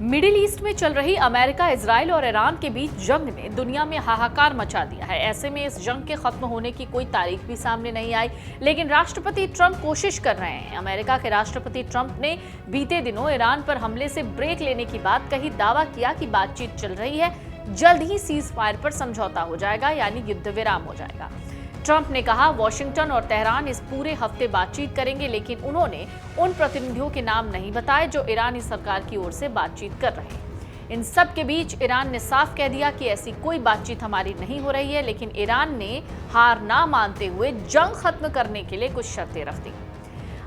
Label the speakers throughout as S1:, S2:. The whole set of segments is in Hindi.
S1: मिडिल ईस्ट में चल रही अमेरिका, इजराइल और ईरान के बीच जंग ने दुनिया में हाहाकार मचा दिया है। ऐसे में इस जंग के खत्म होने की कोई तारीख भी सामने नहीं आई, लेकिन राष्ट्रपति ट्रंप कोशिश कर रहे हैं। अमेरिका के राष्ट्रपति ट्रंप ने बीते दिनों ईरान पर हमले से ब्रेक लेने की बात कही, दावा किया कि बातचीत चल रही है, जल्द ही सीज फायर पर समझौता हो जाएगा, यानी युद्ध विराम हो जाएगा। ट्रंप ने कहा वॉशिंगटन और तेहरान इस पूरे हफ्ते बातचीत करेंगे, लेकिन उन्होंने उन प्रतिनिधियों के नाम नहीं बताए जो ईरानी सरकार की ओर से बातचीत कर रहे हैं। इन सब के बीच ईरान ने साफ कह दिया कि ऐसी कोई बातचीत हमारी नहीं हो रही है, लेकिन ईरान ने हार ना मानते हुए जंग खत्म करने के लिए कुछ शर्तें रख दी।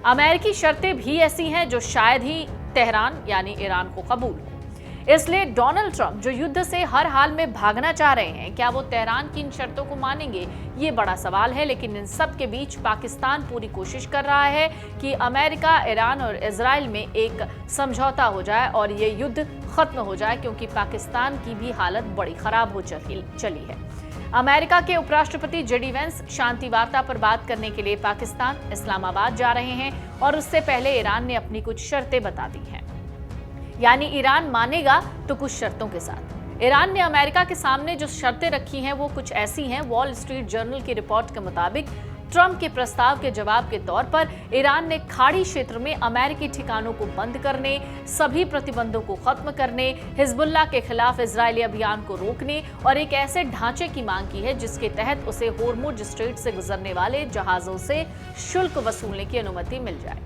S1: अमेरिकी शर्तें भी ऐसी हैं जो शायद ही तेहरान यानी ईरान को कबूल हो। इसलिए डोनाल्ड ट्रंप जो युद्ध से हर हाल में भागना चाह रहे हैं, क्या वो तेहरान की इन शर्तों को मानेंगे, ये बड़ा सवाल है। लेकिन इन सब के बीच पाकिस्तान पूरी कोशिश कर रहा है कि अमेरिका, ईरान और इजराइल में एक समझौता हो जाए और ये युद्ध खत्म हो जाए, क्योंकि पाकिस्तान की भी हालत बड़ी खराब हो चली है। अमेरिका के उपराष्ट्रपति जेडी वेंस शांति वार्ता पर बात करने के लिए पाकिस्तान, इस्लामाबाद जा रहे हैं और उससे पहले ईरान ने अपनी कुछ शर्तें बता दी हैं, यानी ईरान मानेगा तो कुछ शर्तों के साथ। ईरान ने अमेरिका के सामने जो शर्तें रखी हैं वो कुछ ऐसी हैं। वॉल स्ट्रीट जर्नल की रिपोर्ट के मुताबिक ट्रंप के प्रस्ताव के जवाब के तौर पर ईरान ने खाड़ी क्षेत्र में अमेरिकी ठिकानों को बंद करने, सभी प्रतिबंधों को खत्म करने, हिजबुल्लाह के खिलाफ इजरायली अभियान को रोकने और एक ऐसे ढांचे की मांग की है जिसके तहत उसे होर्मुज स्ट्रेट से गुजरने वाले जहाजों से शुल्क वसूलने की अनुमति मिल जाए।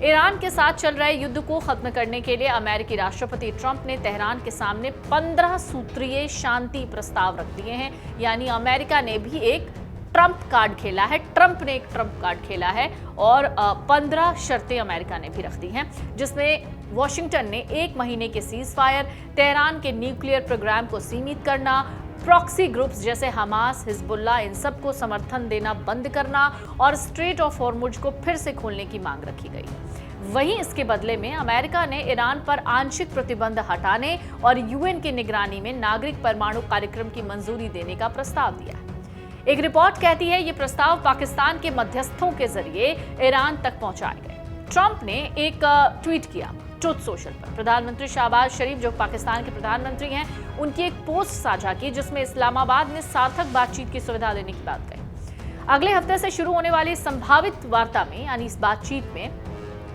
S1: ईरान के साथ चल रहे युद्ध को खत्म करने के लिए अमेरिकी राष्ट्रपति ट्रंप ने तेहरान के सामने 15 सूत्रीय शांति प्रस्ताव रख दिए हैं, यानी अमेरिका ने भी एक ट्रंप कार्ड खेला है, ट्रंप ने एक ट्रंप कार्ड खेला है और 15 शर्तें अमेरिका ने भी रख दी हैं, जिसमें वॉशिंगटन ने 1 महीने के सीज फायर, तेहरान के न्यूक्लियर प्रोग्राम को सीमित करना, प्रॉक्सी ग्रुप्स जैसे हमास, हिजबुल्लाह, इन सब को समर्थन देना बंद करना और स्ट्रेट ऑफ हॉर्मुज को फिर से खोलने की मांग रखी गई। वहीं इसके बदले में अमेरिका ने ईरान पर आंशिक प्रतिबंध हटाने और यूएन की निगरानी में नागरिक परमाणु कार्यक्रम की मंजूरी देने का प्रस्ताव दिया है। एक रिपोर्ट कहती है ये प्रस्ताव पाकिस्तान के मध्यस्थों के जरिए ईरान तक पहुंचाए गए। ट्रंप ने एक ट्वीट किया ट्रुथ सोशल पर। प्रधानमंत्री शहबाज शरीफ, जो पाकिस्तान के प्रधानमंत्री हैं, उनकी एक पोस्ट साझा की जिसमें इस्लामाबाद ने सार्थक बातचीत की सुविधा देने की बात कही। अगले हफ्ते से शुरू होने वाली संभावित वार्ता में, यानी इस बातचीत में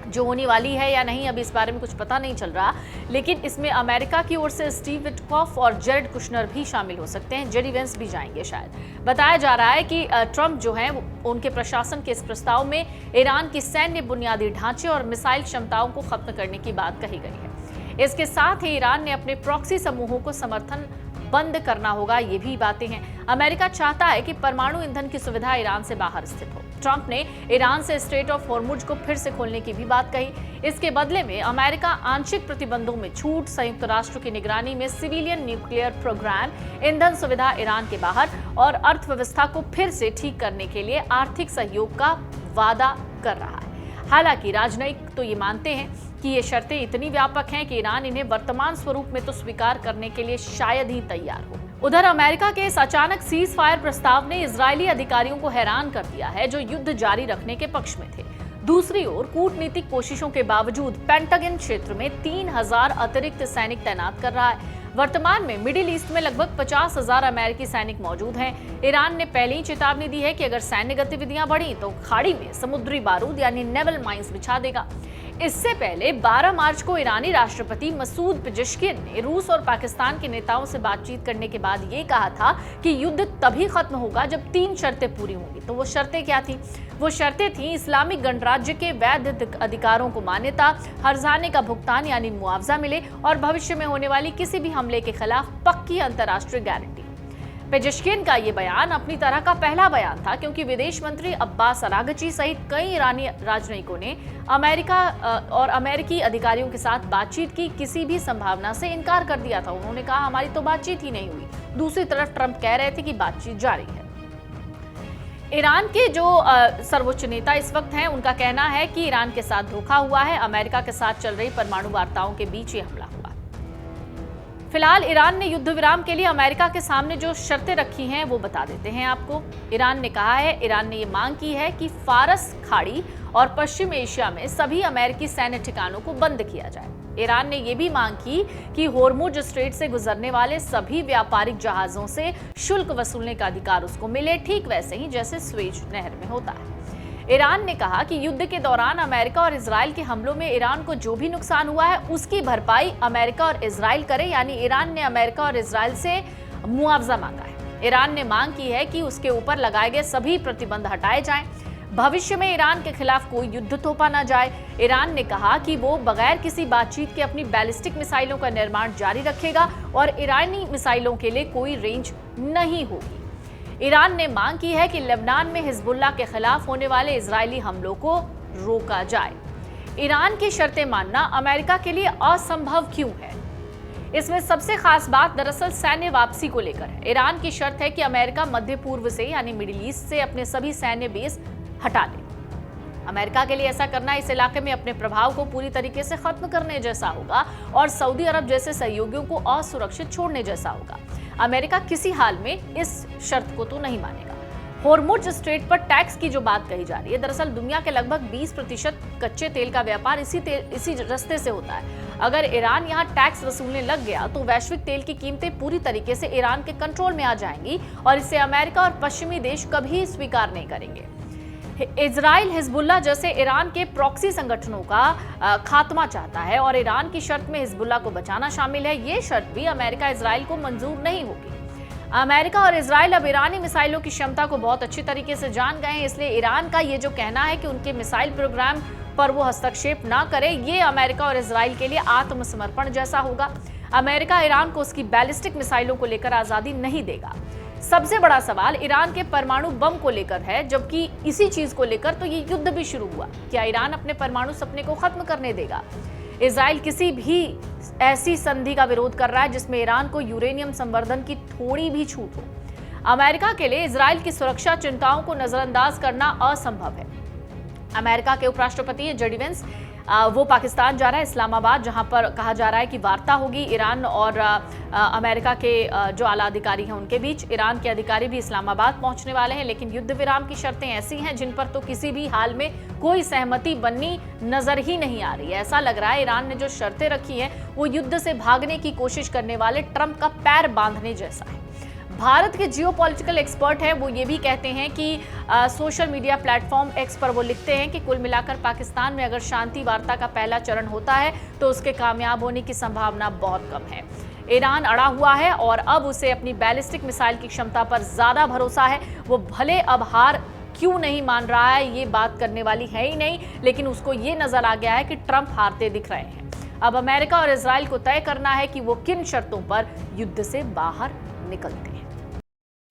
S1: जो होने वाली है या नहीं, अभी इस बारे में कुछ पता नहीं चल रहा, लेकिन इसमें अमेरिका की ओर से स्टीव विटकॉफ और जेरेड कुशनर भी शामिल हो सकते हैं। जेडी वेंस भी जाएंगे शायद। बताया जा रहा है कि ट्रंप जो हैं उनके प्रशासन के इस प्रस्ताव में ईरान की सैन्य बुनियादी ढांचे और मिसाइल क्षमताओं को खत्म करने की बात कही गई है। इसके साथ ही ईरान ने अपने प्रॉक्सी समूहों को समर्थन बंद करना होगा, ये भी बातें हैं। अमेरिका चाहता है कि परमाणु ईंधन की सुविधा ईरान से बाहर स्थित हो। ट्रंप ने ईरान से स्ट्रेट ऑफ हॉर्मुज को फिर से खोलने की भी बात कही। इसके बदले में अमेरिका आंशिक प्रतिबंधों में छूट, संयुक्त राष्ट्र की निगरानी में सिविलियन न्यूक्लियर प्रोग्राम, ईंधन सुविधा ईरान के बाहर और अर्थव्यवस्था को फिर से ठीक करने के लिए आर्थिक सहयोग का वादा कर रहा है। हालांकि राजनयिक तो ये मानते हैं कि ये शर्तें इतनी व्यापक हैं कि ईरान इन्हें वर्तमान स्वरूप में तो स्वीकार करने के लिए शायद ही तैयार हो। उधर अमेरिका के इस अचानक सीज फायर प्रस्ताव ने इजरायली अधिकारियों को हैरान कर दिया है, जो युद्ध जारी रखने के पक्ष में थे। दूसरी ओर कूटनीतिक कोशिशों के बावजूद पेंटागन क्षेत्र में 3000 अतिरिक्त सैनिक तैनात कर रहा है। वर्तमान में मिडिल ईस्ट में लगभग 50,000 अमेरिकी सैनिक मौजूद हैं। ईरान ने पहले ही चेतावनी दी है कि अगर सैन्य गतिविधियां बढ़ी तो खाड़ी में समुद्री बारूद यानी नेवल माइंस बिछा देगा। इससे पहले 12 मार्च को ईरानी राष्ट्रपति मसूद पेजेश्कियन ने रूस और पाकिस्तान के नेताओं से बातचीत करने के बाद ये कहा था कि युद्ध तभी खत्म होगा जब 3 शर्तें पूरी होंगी। तो वो शर्तें क्या थी? वो शर्तें थी इस्लामिक गणराज्य के वैध अधिकारों को मान्यता, हर्जाने का भुगतान यानी मुआवजा मिले और भविष्य में होने वाली किसी भी हमले के खिलाफ पक्की अंतर्राष्ट्रीय गारंटी। पेजेश्कियन का ये बयान अपनी तरह का पहला बयान था, क्योंकि विदेश मंत्री अब्बास अरागची सहित कई ईरानी राजनयिकों ने अमेरिका और अमेरिकी अधिकारियों के साथ बातचीत की किसी भी संभावना से इनकार कर दिया था। उन्होंने कहा हमारी तो बातचीत ही नहीं हुई। दूसरी तरफ ट्रंप कह रहे थे कि बातचीत जारी है। ईरान के जो सर्वोच्च नेता इस वक्त हैं, उनका कहना है कि ईरान के साथ धोखा हुआ है। अमेरिका के साथ चल रही परमाणु वार्ताओं के बीच ये हमला हुआ। फिलहाल ईरान ने युद्ध विराम के लिए अमेरिका के सामने जो शर्तें रखी हैं वो बता देते हैं आपको। ईरान ने कहा है, ईरान ने ये मांग की है कि फारस खाड़ी और पश्चिम एशिया में सभी अमेरिकी सैन्य ठिकानों को बंद किया जाए। ईरान ने यह भी मांग की कि होर्मुज स्ट्रेट से गुजरने वाले सभी व्यापारिक जहाजों से शुल्क वसूलने का अधिकार उसको मिले, ठीक वैसे ही जैसे स्वेज नहर में होता है। ईरान ने कहा कि युद्ध के दौरान अमेरिका और इजराइल के हमलों में ईरान को जो भी नुकसान हुआ है उसकी भरपाई अमेरिका और इजराइल करे, यानी ईरान ने अमेरिका और इजराइल से मुआवजा मांगा है। ईरान ने मांग की है कि उसके ऊपर लगाए गए सभी प्रतिबंध हटाए जाएं, भविष्य में ईरान के खिलाफ कोई युद्ध थोपा न जाए। ईरान ने कहा कि वो बगैर किसी बातचीत के अपनी बैलिस्टिक मिसाइलों का निर्माण जारी रखेगा और ईरानी मिसाइलों के लिए कोई रेंज नहीं होगी। ईरान ने मांग की है कि लेबनान में हिजबुल्लाह के खिलाफ होने वाले इजरायली हमलों को रोका जाए। ईरान की शर्तें मानना अमेरिका के लिए असंभव क्यों है? इसमें सबसे खास बात दरअसल सैन्य वापसी को लेकर है। ईरान की शर्त है कि अमेरिका मध्य पूर्व से यानी मिडिल ईस्ट से अपने सभी सैन्य बेस हटा ले। अमेरिका के लिए ऐसा करना इस इलाके में अपने प्रभाव को पूरी तरीके से खत्म करने जैसा होगा और सऊदी अरब जैसे सहयोगियों को असुरक्षित छोड़ने जैसा होगा। अमेरिका किसी हाल में इस शर्त को तो नहीं मानेगा। होर्मुज स्ट्रेट पर टैक्स की जो बात कही जा रही है, दरअसल दुनिया के लगभग 20% कच्चे तेल का व्यापार इसी रास्ते से होता है। अगर ईरान यहाँ टैक्स वसूलने लग गया तो वैश्विक तेल की कीमतें पूरी तरीके से ईरान के कंट्रोल में आ जाएंगी और इसे अमेरिका और पश्चिमी देश कभी स्वीकार नहीं करेंगे। इजराइल हिजबुल्लाह जैसे ईरान के प्रॉक्सी संगठनों का खात्मा चाहता है और ईरान की शर्त में हिजबुल्लाह को बचाना शामिल है। ये शर्त भी अमेरिका इजराइल को मंजूर नहीं होगी। अमेरिका और इजराइल अब ईरानी मिसाइलों की क्षमता को बहुत अच्छी तरीके से जान गए हैं, इसलिए ईरान का ये जो कहना है कि उनके मिसाइल प्रोग्राम पर वो हस्तक्षेप ना करे, ये अमेरिका और इजराइल के लिए आत्मसमर्पण जैसा होगा। अमेरिका ईरान को उसकी बैलिस्टिक मिसाइलों को लेकर आजादी नहीं देगा। सबसे बड़ा सवाल ईरान के परमाणु बम को लेकर है, जबकि इसी चीज को लेकर तो ये युद्ध भी शुरू हुआ। क्या ईरान अपने परमाणु सपने को खत्म करने देगा? इजराइल किसी भी ऐसी संधि का विरोध कर रहा है जिसमें ईरान को यूरेनियम संवर्धन की थोड़ी भी छूट हो। अमेरिका के लिए इजराइल की सुरक्षा चिंताओं को नजरअंदाज करना असंभव है। अमेरिका के उपराष्ट्रपति जेडी वेंस वो पाकिस्तान जा रहा है, इस्लामाबाद, जहां पर कहा जा रहा है कि वार्ता होगी ईरान और अमेरिका के जो आला अधिकारी हैं उनके बीच। ईरान के अधिकारी भी इस्लामाबाद पहुंचने वाले हैं, लेकिन युद्ध विराम की शर्तें ऐसी हैं जिन पर तो किसी भी हाल में कोई सहमति बननी नजर ही नहीं आ रही है। ऐसा लग रहा है ईरान ने जो शर्तें रखी हैं वो युद्ध से भागने की कोशिश करने वाले ट्रंप का पैर बांधने जैसा है। भारत के जियोपॉलिटिकल एक्सपर्ट हैं, वो ये भी कहते हैं कि सोशल मीडिया प्लेटफॉर्म एक्स पर वो लिखते हैं कि कुल मिलाकर पाकिस्तान में अगर शांति वार्ता का पहला चरण होता है तो उसके कामयाब होने की संभावना बहुत कम है। ईरान अड़ा हुआ है और अब उसे अपनी बैलिस्टिक मिसाइल की क्षमता पर ज्यादा भरोसा है। वो भले अब हार क्यों नहीं मान रहा है ये बात करने वाली है ही नहीं, लेकिन उसको ये नजर आ गया है कि ट्रंप हारते दिख रहे हैं। अब अमेरिका और इजराइल को तय करना है कि वो किन शर्तों पर युद्ध से बाहर निकलते हैं।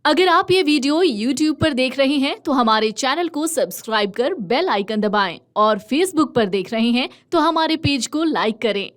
S2: अगर आप ये वीडियो YouTube पर देख रहे हैं तो हमारे चैनल को सब्सक्राइब कर बेल आइकन दबाएं और Facebook पर देख रहे हैं तो हमारे पेज को लाइक करें।